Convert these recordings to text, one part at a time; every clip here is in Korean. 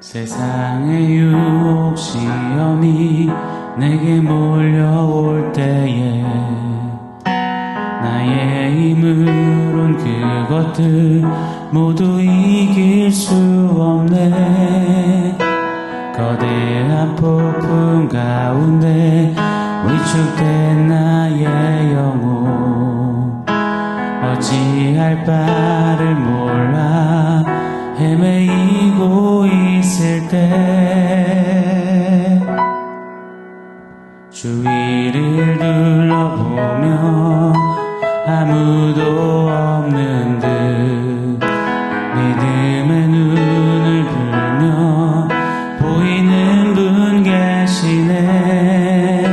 세상의 유혹 시험이 내게 몰려올 때에 나의 힘으론 그것들 모두 이길 수 없네. 거대한 폭풍 가운데 위축된 나의 영혼, 어찌할 바를 몰라 헤매이고 있을 때 주위를 둘러보며 아무도 없는 듯 믿음의 눈을 들며 보이는 분 계시네.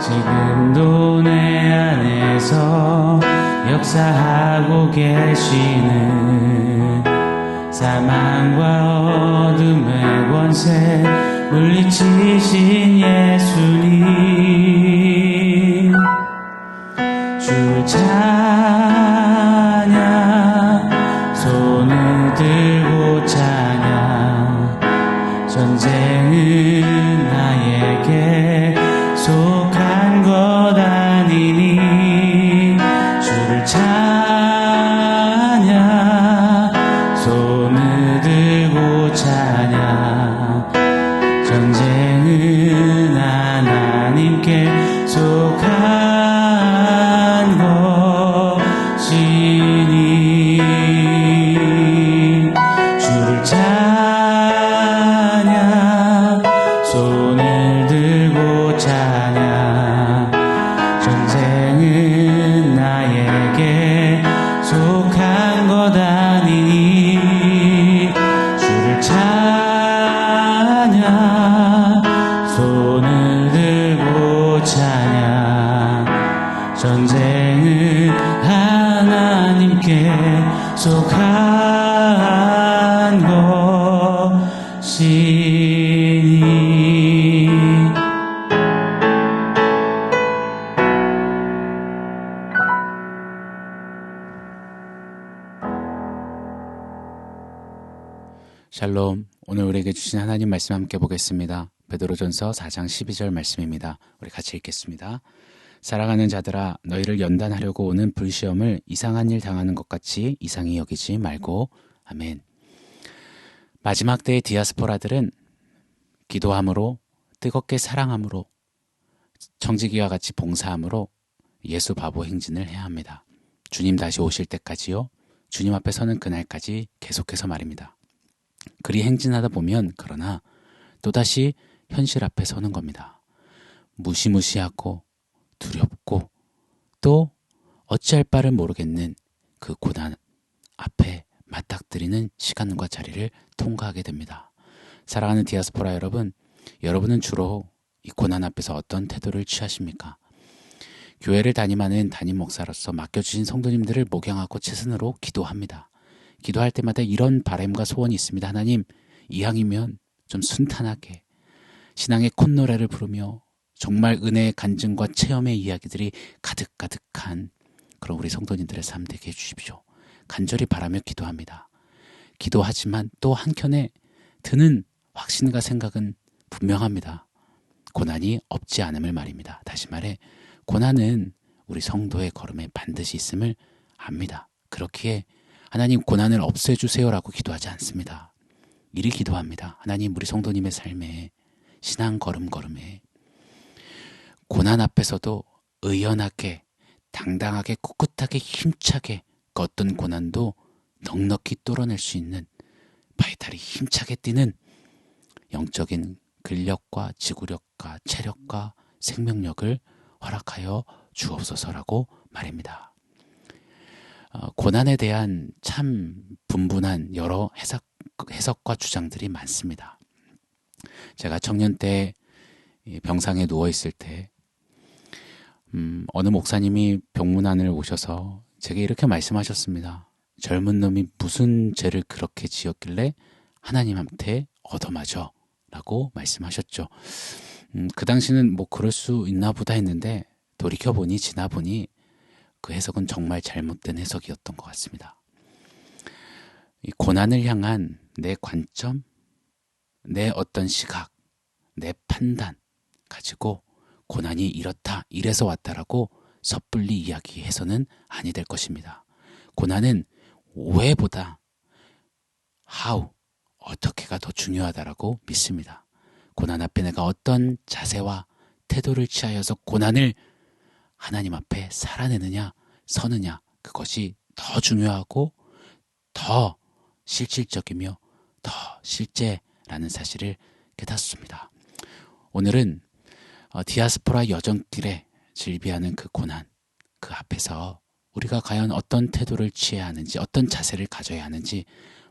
지금도 내 안에서 역사하고 계시는 사망과 어둠의 권세 물리치신 예수님, 주를 찬양, 손을 들고 찬양. 전쟁은 나에게 속한 것 아니니 주를 찬양, 손을 들고 찬양. 전쟁은 하나님께 속한 것이니 주를 찬양, 손을 들고 찬양. 전쟁은 나에게 속한 것 아니니 주를 찬양, 손을 들고 찬양. 전쟁은 하나님께 속한 것이니. 샬롬. 오늘 우리에게 주신 하나님 말씀 함께 보겠습니다. 베드로전서 4장 12절 말씀입니다. 우리 같이 읽겠습니다. 사랑하는 자들아, 너희를 연단하려고 오는 불시험을 이상한 일 당하는 것 같이 이상히 여기지 말고. 아멘. 마지막 때의 디아스포라들은 기도함으로, 뜨겁게 사랑함으로, 청지기와 같이 봉사함으로 예수 바보 행진을 해야 합니다. 주님 다시 오실 때까지요, 주님 앞에 서는 그날까지 계속해서 말입니다. 그리 행진하다 보면 그러나 또다시 현실 앞에 서는 겁니다. 무시무시하고 두렵고 또 어찌할 바를 모르겠는 그 고난 앞에 맞닥뜨리는 시간과 자리를 통과하게 됩니다. 사랑하는 디아스포라 여러분, 여러분은 주로 이 고난 앞에서 어떤 태도를 취하십니까? 교회를 담임하는 담임 목사로서 맡겨주신 성도님들을 목양하고 최선으로 기도합니다. 기도할 때마다 이런 바람과 소원이 있습니다. 하나님, 이왕이면 좀 순탄하게 신앙의 콧노래를 부르며 정말 은혜의 간증과 체험의 이야기들이 가득가득한 그런 우리 성도님들의 삶 되게 해주십시오. 간절히 바라며 기도합니다. 기도하지만 또 한켠에 드는 확신과 생각은 분명합니다. 고난이 없지 않음을 말입니다. 다시 말해 고난은 우리 성도의 걸음에 반드시 있음을 압니다. 그렇기에 하나님 고난을 없애주세요라고 기도하지 않습니다. 이리 기도합니다. 하나님, 우리 성도님의 삶에 신앙 걸음걸음에 고난 앞에서도 의연하게, 당당하게, 꿋꿋하게, 힘차게 그 어떤 고난도 넉넉히 뚫어낼 수 있는 바이탈이 힘차게 뛰는 영적인 근력과 지구력과 체력과 생명력을 허락하여 주옵소서라고 말입니다. 고난에 대한 참 분분한 여러 해석과 주장들이 많습니다. 제가 청년 때 병상에 누워있을 때 어느 목사님이 병문안을 오셔서 제게 이렇게 말씀하셨습니다. 젊은 놈이 무슨 죄를 그렇게 지었길래 하나님한테 얻어맞어? 라고 말씀하셨죠. 그 당시는 뭐 그럴 수 있나 보다 했는데 돌이켜보니 지나보니 그 해석은 정말 잘못된 해석이었던 것 같습니다. 이 고난을 향한 내 관점, 내 어떤 시각, 내 판단 가지고 고난이 이렇다, 이래서 왔다라고 섣불리 이야기해서는 아니 될 것입니다. 고난은 왜보다 how, 어떻게가 더 중요하다라고 믿습니다. 고난 앞에 내가 어떤 자세와 태도를 취하여서 고난을 하나님 앞에 살아내느냐, 서느냐, 그것이 더 중요하고 더 실질적이며 더 실제라는 사실을 깨닫습니다. 오늘은 디아스포라 여정길에 질비하는 그 고난, 그 앞에서 우리가 과연 어떤 태도를 취해야 하는지, 어떤 자세를 가져야 하는지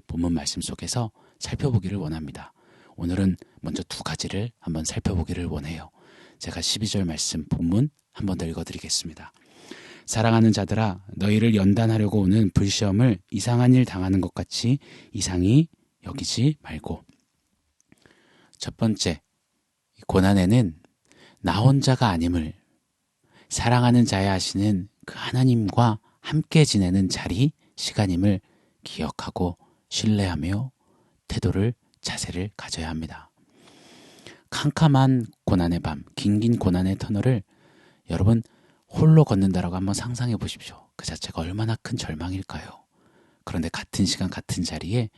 본문 말씀 속에서 살펴보기를 원합니다. 오늘은 먼저 두 가지를 한번 살펴보기를 원해요. 제가 12절 말씀 본문 한번 더 읽어드리겠습니다. 사랑하는 자들아, 너희를 연단하려고 오는 불시험을 이상한 일 당하는 것 같이 이상히 여기지 말고. 첫 번째, 고난에는 나 혼자가 아님을 사랑하는 자야 하시는 그 하나님과 함께 지내는 자리, 시간임을 기억하고 신뢰하며 태도를, 자세를 가져야 합니다. 캄캄한 고난의 밤, 긴긴 고난의 터널을 여러분 홀로 걷는다라고 한번 상상해 보십시오. 그 자체가 얼마나 큰 절망일까요? 그런데 같은 시간 같은 자리에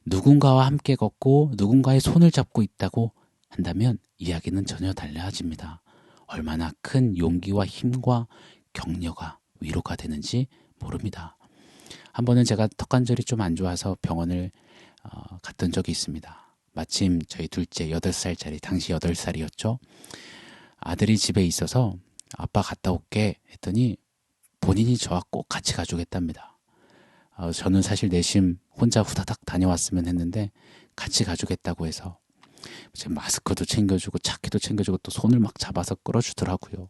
누군가와 함께 걷고 누군가의 손을 잡고 있다고 한다면 이야기는 전혀 달라집니다. 얼마나 큰 용기와 힘과 격려가, 위로가 되는지 모릅니다. 한 번은 제가 턱관절이 좀 안 좋아서 병원을 갔던 적이 있습니다. 마침 저희 둘째 8살짜리, 당시 8살이었죠. 아들이 집에 있어서 아빠 갔다 올게 했더니 본인이 저와 꼭 같이 가주겠답니다. 저는 사실 내심 혼자 후다닥 다녀왔으면 했는데 같이 가주겠다고 해서 마스크도 챙겨주고 차키도 챙겨주고 또 손을 막 잡아서 끌어주더라고요.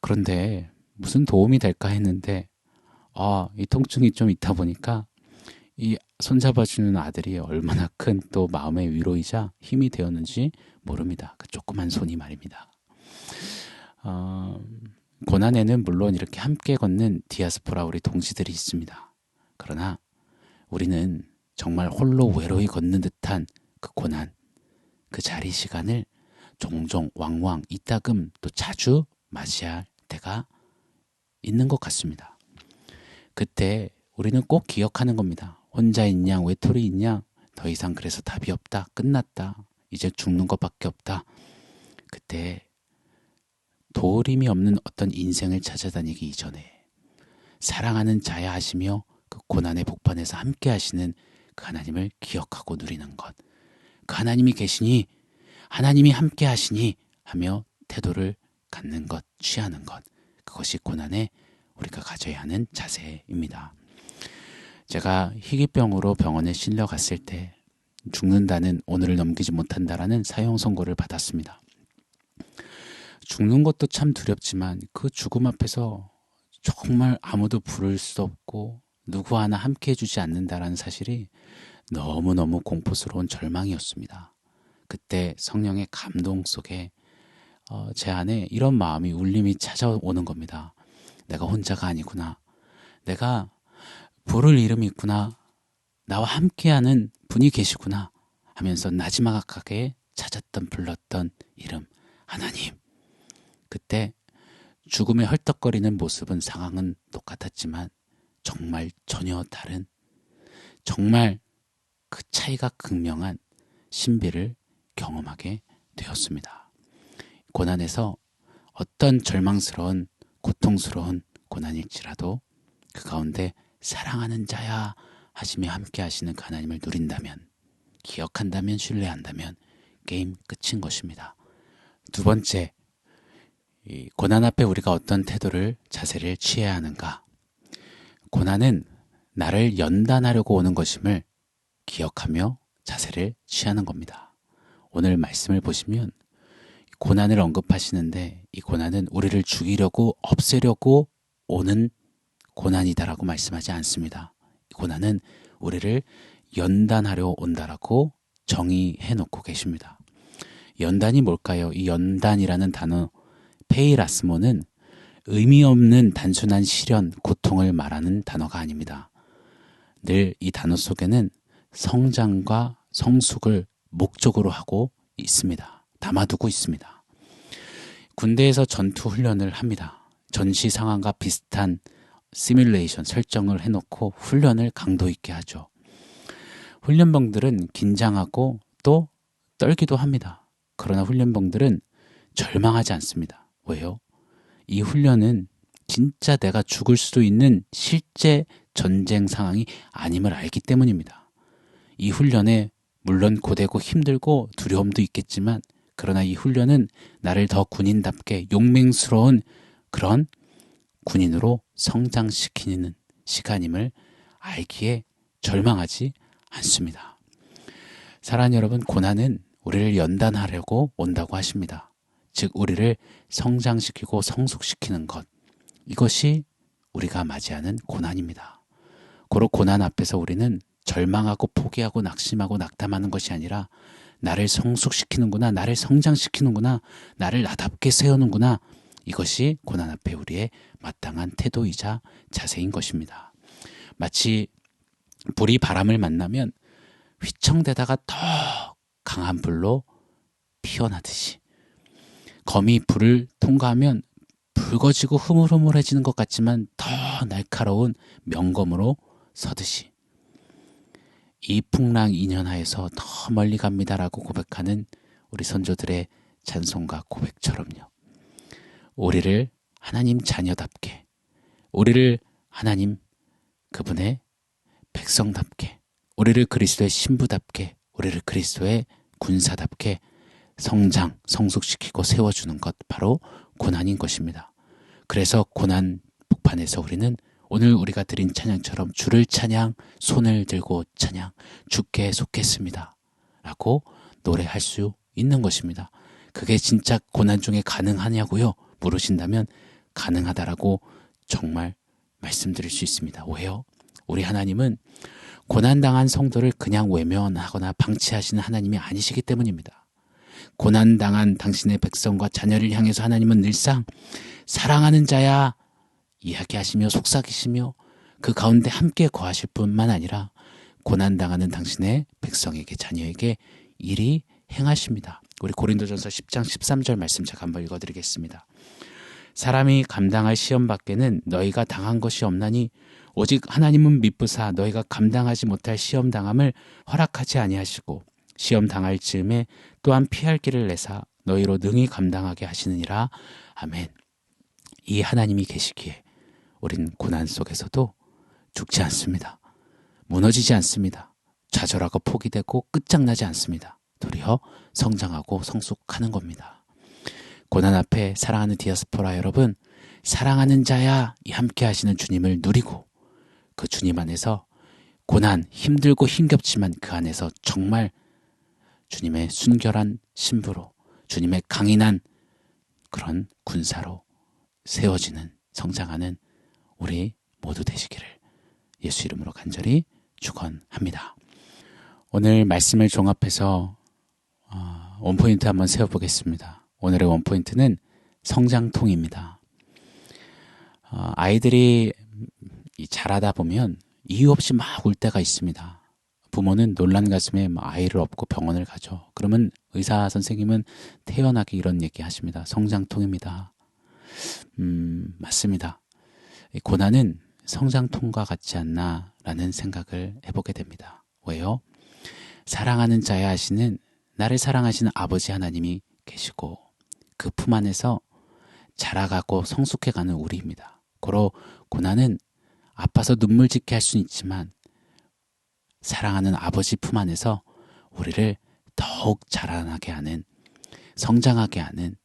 그런데 무슨 도움이 될까 했는데 이 통증이 좀 있다 보니까 이 손잡아주는 아들이 얼마나 큰 또 마음의 위로이자 힘이 되었는지 모릅니다. 그 조그만 손이 말입니다. 고난에는 물론 이렇게 함께 걷는 디아스포라 우리 동지들이 있습니다. 그러나 우리는 정말 홀로 외로이 걷는 듯한 그 고난, 그 자리 시간을 종종 왕왕 이따금 또 자주 맞이할 때가 있는 것 같습니다. 그때 우리는 꼭 기억하는 겁니다. 혼자인 양, 외톨이인 양, 더 이상 그래서 답이 없다, 끝났다, 이제 죽는 것밖에 없다. 그때 도림이 없는 어떤 인생을 찾아다니기 이전에 사랑하는 자야 하시며 그 고난의 복판에서 함께 하시는 그 하나님을 기억하고 누리는 것, 그 하나님이 계시니, 하나님이 함께 하시니 하며 태도를 갖는 것, 취하는 것, 그것이 고난에 우리가 가져야 하는 자세입니다. 제가 희귀병으로 병원에 실려 갔을 때 죽는다는, 오늘을 넘기지 못한다라는 사형 선고를 받았습니다. 죽는 것도 참 두렵지만 그 죽음 앞에서 정말 아무도 부를 수 없고 누구 하나 함께 해주지 않는다라는 사실이 너무너무 공포스러운 절망이었습니다. 그때 성령의 감동 속에 제 안에 이런 마음이, 울림이 찾아오는 겁니다. 내가 혼자가 아니구나. 내가 부를 이름이 있구나. 나와 함께하는 분이 계시구나 하면서 나지막하게 찾았던, 불렀던 이름, 하나님. 그때 죽음의 헐떡거리는 모습은, 상황은 똑같았지만 정말 전혀 다른, 정말 그 차이가 극명한 신비를 경험하게 되었습니다. 고난에서 어떤 절망스러운, 고통스러운 고난일지라도 그 가운데 사랑하는 자야 하시며 함께 하시는 그 하나님을 누린다면, 기억한다면, 신뢰한다면 게임 끝인 것입니다. 두 번째, 이 고난 앞에 우리가 어떤 태도를, 자세를 취해야 하는가? 고난은 나를 연단하려고 오는 것임을 기억하며 자세를 취하는 겁니다. 오늘 말씀을 보시면 고난을 언급하시는데 이 고난은 우리를 죽이려고, 없애려고 오는 고난이다라고 말씀하지 않습니다. 이 고난은 우리를 연단하려 온다라고 정의해 놓고 계십니다. 연단이 뭘까요? 이 연단이라는 단어, 페이라스모는 의미 없는 단순한 시련, 고통을 말하는 단어가 아닙니다. 늘 이 단어 속에는 성장과 성숙을 목적으로 하고 있습니다. 담아두고 있습니다. 군대에서 전투 훈련을 합니다. 전시 상황과 비슷한 시뮬레이션 설정을 해놓고 훈련을 강도 있게 하죠. 훈련병들은 긴장하고 또 떨기도 합니다. 그러나 훈련병들은 절망하지 않습니다. 왜요? 이 훈련은 진짜 내가 죽을 수도 있는 실제 전쟁 상황이 아님을 알기 때문입니다. 이 훈련에 물론 고되고 힘들고 두려움도 있겠지만 그러나 이 훈련은 나를 더 군인답게 용맹스러운 그런 군인으로 성장시키는 시간임을 알기에 절망하지 않습니다. 사랑하는 여러분, 고난은 우리를 연단하려고 온다고 하십니다. 즉 우리를 성장시키고 성숙시키는 것, 이것이 우리가 맞이하는 고난입니다. 고로 고난 앞에서 우리는 절망하고 포기하고 낙심하고 낙담하는 것이 아니라 나를 성숙시키는구나, 나를 성장시키는구나, 나를 나답게 세우는구나, 이것이 고난 앞에 우리의 마땅한 태도이자 자세인 것입니다. 마치 불이 바람을 만나면 휘청대다가 더 강한 불로 피어나듯이 검이 불을 통과하면 붉어지고 흐물흐물해지는 것 같지만 더 날카로운 명검으로 서듯이 이 풍랑 인연하에서 더 멀리 갑니다라고 고백하는 우리 선조들의 찬송가 고백처럼요. 우리를 하나님 자녀답게, 우리를 하나님 그분의 백성답게, 우리를 그리스도의 신부답게, 우리를 그리스도의 군사답게 성장, 성숙시키고 세워주는 것, 바로 고난인 것입니다. 그래서 고난 복판에서 우리는 오늘 우리가 드린 찬양처럼 주를 찬양, 손을 들고 찬양, 주께 속했습니다 라고 노래할 수 있는 것입니다. 그게 진짜 고난 중에 가능하냐고요? 물으신다면 가능하다라고 정말 말씀드릴 수 있습니다. 왜요? 우리 하나님은 고난당한 성도를 그냥 외면하거나 방치하시는 하나님이 아니시기 때문입니다. 고난당한 당신의 백성과 자녀를 향해서 하나님은 늘상 사랑하는 자야 이야기하시며 속삭이시며 그 가운데 함께 거하실 뿐만 아니라 고난당하는 당신의 백성에게, 자녀에게 일이 행하십니다. 우리 고린도전서 10장 13절 말씀 제가 한번 읽어드리겠습니다. 사람이 감당할 시험 밖에는 너희가 당한 것이 없나니 오직 하나님은 미쁘사 너희가 감당하지 못할 시험 당함을 허락하지 아니하시고 시험 당할 즈음에 또한 피할 길을 내사 너희로 능히 감당하게 하시느니라. 아멘. 이 하나님이 계시기에 우린 고난 속에서도 죽지 않습니다. 무너지지 않습니다. 좌절하고 포기되고 끝장나지 않습니다. 도리어 성장하고 성숙하는 겁니다. 고난 앞에 사랑하는 디아스포라 여러분, 사랑하는 자야 이 함께 하시는 주님을 누리고 그 주님 안에서 고난, 힘들고 힘겹지만 그 안에서 정말 주님의 순결한 신부로, 주님의 강인한 그런 군사로 세워지는, 성장하는 우리 모두 되시기를 예수 이름으로 간절히 축원합니다. 오늘 말씀을 종합해서 원포인트 한번 세워보겠습니다. 오늘의 원포인트는 성장통입니다. 아이들이 자라다 보면 이유 없이 막 울 때가 있습니다. 부모는 놀란 가슴에 아이를 업고 병원을 가죠. 그러면 의사 선생님은 태연하게 이런 얘기 하십니다. 성장통입니다. 맞습니다. 고난은 성장통과 같지 않나라는 생각을 해보게 됩니다. 왜요? 사랑하는 자야 하시는, 나를 사랑하시는 아버지 하나님이 계시고 그 품 안에서 자라가고 성숙해가는 우리입니다. 고로 고난은 아파서 눈물 짓게 할 수는 있지만 사랑하는 아버지 품 안에서 우리를 더욱 자라나게 하는, 성장하게 하는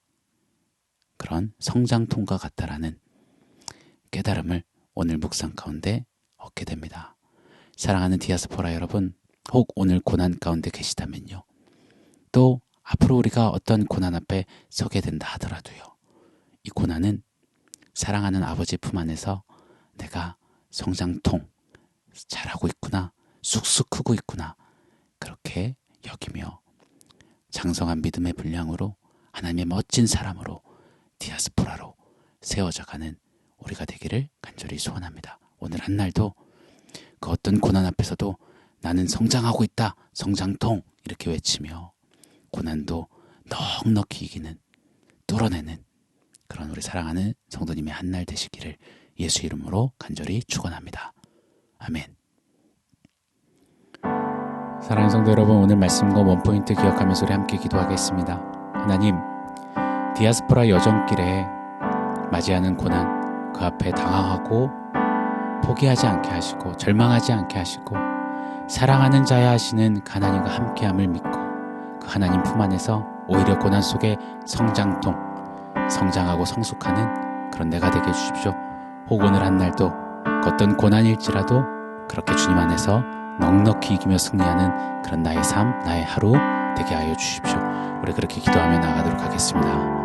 그런 성장통과 같다라는 깨달음을 오늘 묵상 가운데 얻게 됩니다. 사랑하는 디아스포라 여러분, 혹 오늘 고난 가운데 계시다면요, 또 앞으로 우리가 어떤 고난 앞에 서게 된다 하더라도요, 이 고난은 사랑하는 아버지 품 안에서 내가 성장통, 잘하고 있구나, 쑥쑥 크고 있구나, 그렇게 여기며 장성한 믿음의 분량으로 하나님의 멋진 사람으로 디아스포라로 세워져가는 우리가 되기를 간절히 소원합니다. 오늘 한 날도 그 어떤 고난 앞에서도 나는 성장하고 있다, 성장통, 이렇게 외치며 고난도 넉넉히 이기는, 뚫어내는 그런 우리 사랑하는 성도님의 한날 되시기를 예수 이름으로 간절히 축원합니다. 아멘. 사랑하는 성도 여러분, 오늘 말씀과 원포인트 기억하면서 우리 함께 기도하겠습니다. 하나님, 디아스포라 여정길에 맞이하는 고난, 그 앞에 당황하고 포기하지 않게 하시고 절망하지 않게 하시고 사랑하는 자야 하시는 그 하나님과 함께함을 믿고 그 하나님 품 안에서 오히려 고난 속에 성장하고 성숙하는 그런 내가 되게 해주십시오. 혹 오늘 한 날도 어떤 고난일지라도 그렇게 주님 안에서 넉넉히 이기며 승리하는 그런 나의 삶, 나의 하루 되게 하여 주십시오. 우리 그렇게 기도하며 나가도록 하겠습니다.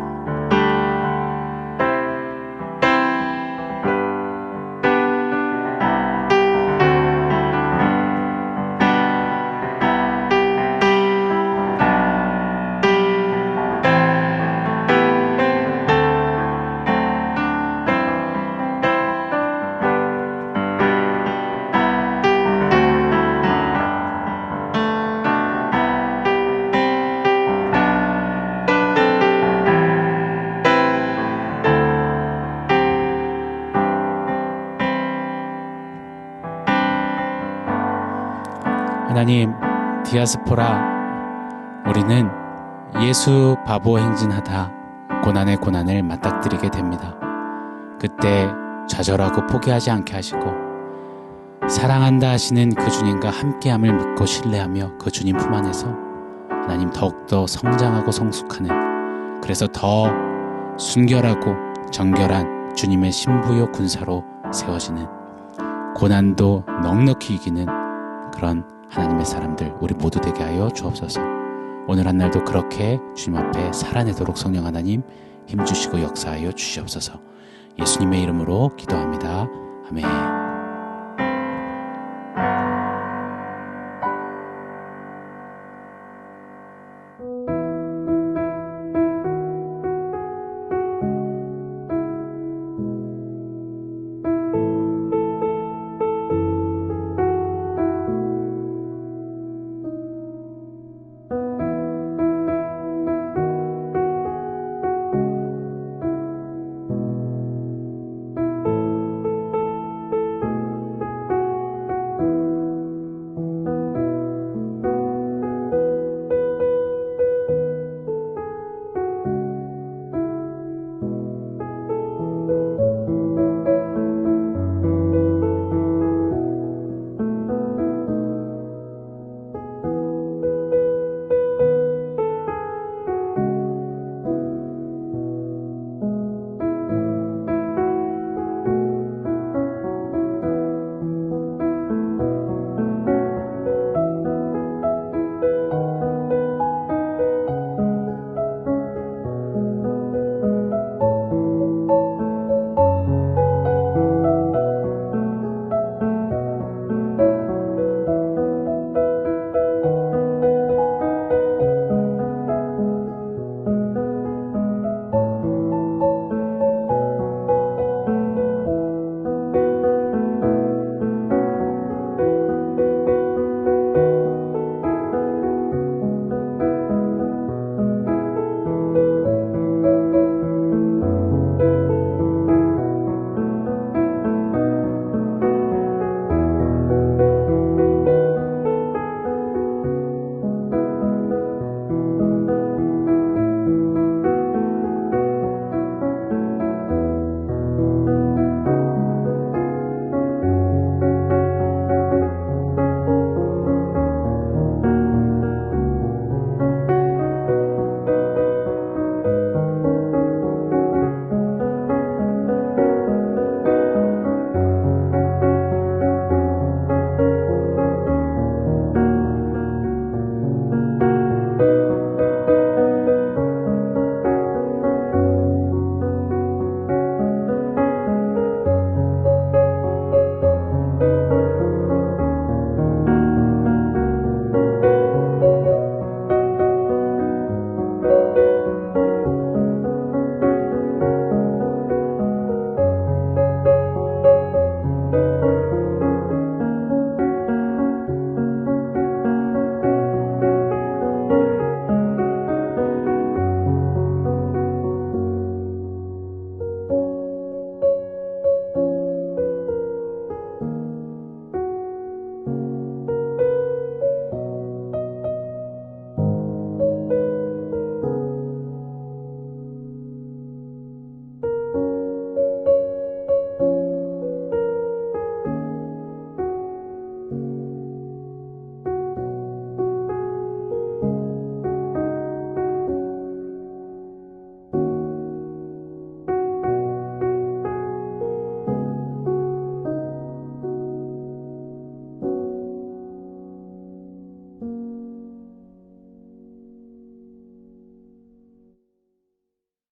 하나님, 디아스포라 우리는 예수 바보 행진하다 고난의 고난을 맞닥뜨리게 됩니다. 그때 좌절하고 포기하지 않게 하시고 사랑한다 하시는 그 주님과 함께함을 믿고 신뢰하며 그 주님 품 안에서 하나님 더욱더 성장하고 성숙하는, 그래서 더 순결하고 정결한 주님의 신부요 군사로 세워지는, 고난도 넉넉히 이기는 그런 하나님의 사람들 우리 모두 되게 하여 주옵소서. 오늘 한 날도 그렇게 주님 앞에 살아내도록 성령 하나님 힘주시고 역사하여 주시옵소서. 예수님의 이름으로 기도합니다. 아멘.